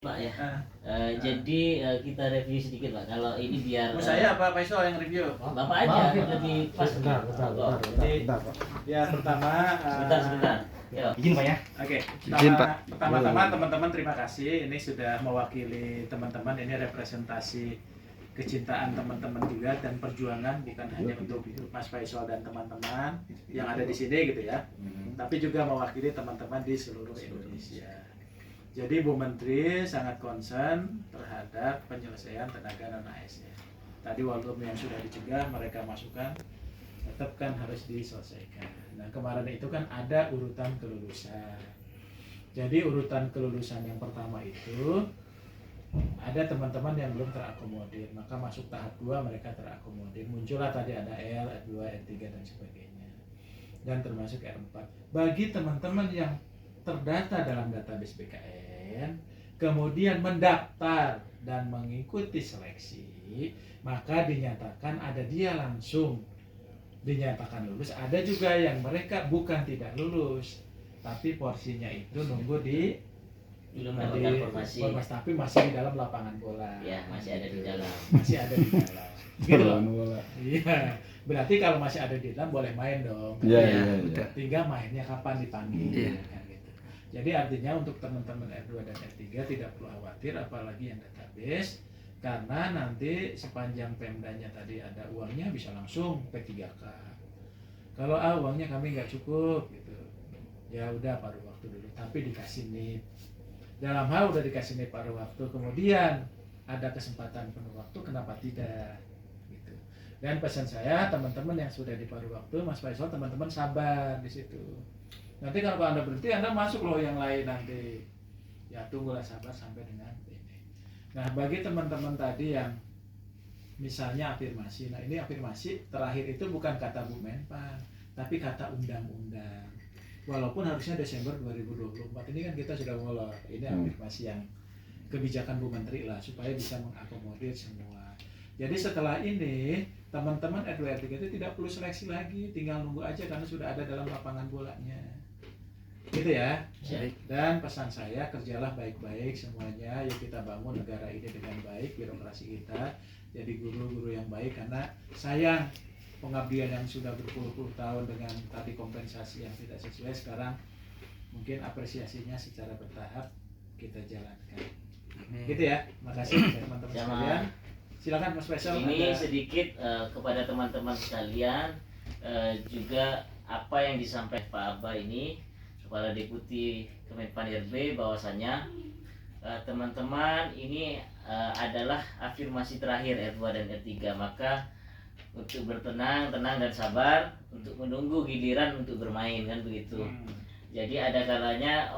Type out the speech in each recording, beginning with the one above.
Pak ya. Jadi kita review sedikit Pak. Kalau ini biar saya apa Pak Iso yang review? Bapak aja lebih pas. Bentar. Jadi ya pertama Sebentar. Ya. Izin Pak ya. Oke. Izin, Pak. Pertama-tama teman-teman terima kasih. Ini sudah mewakili teman-teman. Ini representasi kecintaan teman-teman juga dan perjuangan bukan hanya untuk Mas Faisal dan teman-teman yang ada di sini gitu ya. Tapi juga mewakili teman-teman di seluruh Indonesia. Jadi Bu Menteri sangat concern terhadap penyelesaian tenaga non-ASN. Tadi walaupun yang sudah dicegah mereka masukkan, tetap kan harus diselesaikan. Nah kemarin itu kan ada urutan kelulusan. Jadi urutan kelulusan yang pertama itu ada teman-teman yang belum terakomodir, maka masuk tahap 2 mereka terakomodir. Muncullah tadi ada L, R2, R3 dan sebagainya. Dan termasuk R4. Bagi teman-teman yang terdata dalam database BKN, kemudian mendaftar dan mengikuti seleksi, maka dinyatakan ada dia langsung dinyatakan lulus. Ada juga yang mereka bukan tidak lulus, tapi porsinya itu nunggu di belum mendapatkan formasi, tapi masih di dalam lapangan bola. Ya, masih ada di dalam. Masih ada di dalam. Gitu loh. Iya. Berarti kalau masih ada di dalam boleh main dong. Iya. Tinggal mainnya kapan dipanggil. Iya. Kan gitu. Jadi artinya untuk teman-teman R2 dan R3 tidak perlu khawatir apalagi yang database, karena nanti sepanjang Pemdanya tadi ada uangnya bisa langsung P3K. Kalau uangnya kami nggak cukup gitu, ya udah paruh waktu dulu, tapi dikasih NIP. Dalam hal udah dikasih NIP paruh waktu, kemudian ada kesempatan penuh waktu, kenapa tidak gitu. Dan pesan saya teman-teman yang sudah di paruh waktu, Mas Faisal, teman-teman sabar di situ. Nanti kalau Anda berhenti, Anda masuk loh yang lain nanti. Ya tunggulah sabar sampai dengan ini. Nah bagi teman-teman tadi yang misalnya afirmasi, nah ini afirmasi terakhir itu bukan kata Bu Menpan, tapi kata undang-undang. Walaupun harusnya Desember 2024 ini kan kita sudah ngolor. Ini afirmasi yang kebijakan Bu Menteri lah supaya bisa mengakomodir semua. Jadi setelah ini teman-teman R2 R3 itu tidak perlu seleksi lagi, tinggal nunggu aja karena sudah ada dalam lapangan bolanya. Gitu ya. Dan pesan saya, kerjalah baik-baik semuanya. Yuk kita bangun negara ini dengan baik, birokrasi kita jadi guru-guru yang baik, karena sayang pengabdian yang sudah berpuluh-puluh tahun dengan tadi kompensasi yang tidak sesuai, sekarang mungkin apresiasinya secara bertahap kita jalankan. Gitu ya. Makasih teman-teman sekalian. Silakan Mas Faisal. Ini sedikit kepada teman-teman sekalian, juga apa yang disampaikan Pak Abah ini, Kepala Deputi Kemenpan RB, bahwasanya teman-teman ini adalah afirmasi terakhir R2 dan R3, maka untuk bertenang, tenang dan sabar untuk menunggu giliran untuk bermain, kan begitu. Jadi ada kalanya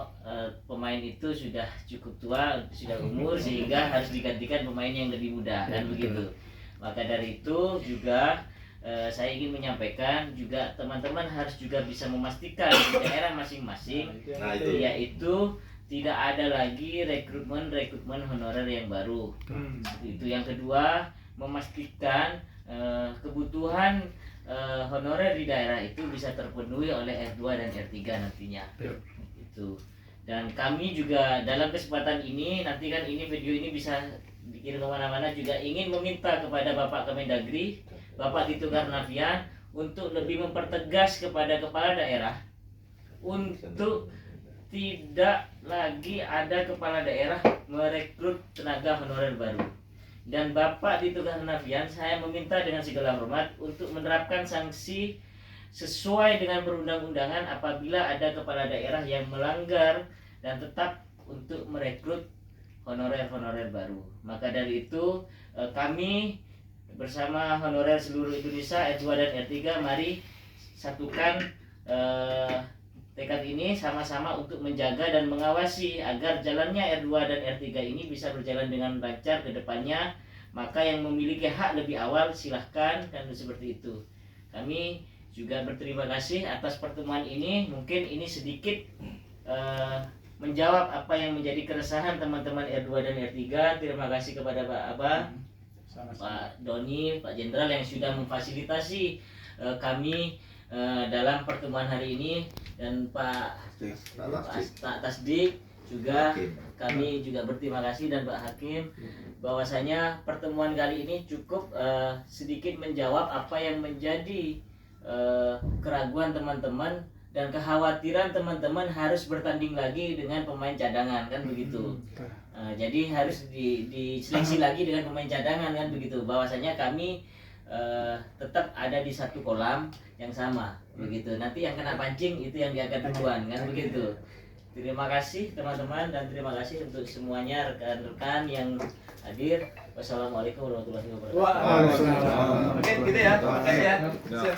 pemain itu sudah cukup tua, sudah umur, sehingga harus digantikan pemain yang lebih muda, kan begitu. Maka dari itu juga saya ingin menyampaikan juga teman-teman harus juga bisa memastikan di daerah masing-masing, yaitu tidak ada lagi rekrutmen honorer yang baru. Itu yang kedua, memastikan kebutuhan honorer di daerah itu bisa terpenuhi oleh R2 dan R3 nantinya. Itu. Dan kami juga dalam kesempatan ini, nanti kan ini video ini bisa dikirim kemana-mana, juga ingin meminta kepada Bapak Kemendagri, Bapak Tito Karnavian, untuk lebih mempertegas kepada kepala daerah untuk tidak lagi ada kepala daerah merekrut tenaga honorer baru. Dan Bapak Tito Karnavian, saya meminta dengan segala hormat untuk menerapkan sanksi sesuai dengan perundang-undangan apabila ada kepala daerah yang melanggar dan tetap untuk merekrut honorer baru. Maka dari itu kami bersama honorer seluruh Indonesia R2 dan R3, mari satukan tekad ini sama-sama untuk menjaga dan mengawasi agar jalannya R2 dan R3 ini bisa berjalan dengan lancar ke depannya. Maka yang memiliki hak lebih awal silahkan, dan seperti itu. Kami juga berterima kasih atas pertemuan ini. Mungkin ini sedikit menjawab apa yang menjadi keresahan teman-teman R2 dan R3. Terima kasih kepada Pak Abah, Pak Doni, Pak Jenderal yang sudah memfasilitasi kami dalam pertemuan hari ini, dan Pak Tasdik juga kami juga berterima kasih dan Pak Hakim bahwasanya pertemuan kali ini cukup sedikit menjawab apa yang menjadi keraguan teman-teman dan kekhawatiran teman-teman harus bertanding lagi dengan pemain cadangan kan begitu. Jadi harus diseleksi lagi dengan pemain cadangan kan begitu. Bahwasanya kami tetap ada di satu kolam yang sama begitu. Nanti yang kena pancing itu yang diangkat duluan kan begitu. Terima kasih teman-teman dan terima kasih untuk semuanya rekan-rekan yang hadir. Wassalamualaikum warahmatullahi wabarakatuh. Waalaikumsalam. Oke, gitu ya. Terima kasih ya. Ya.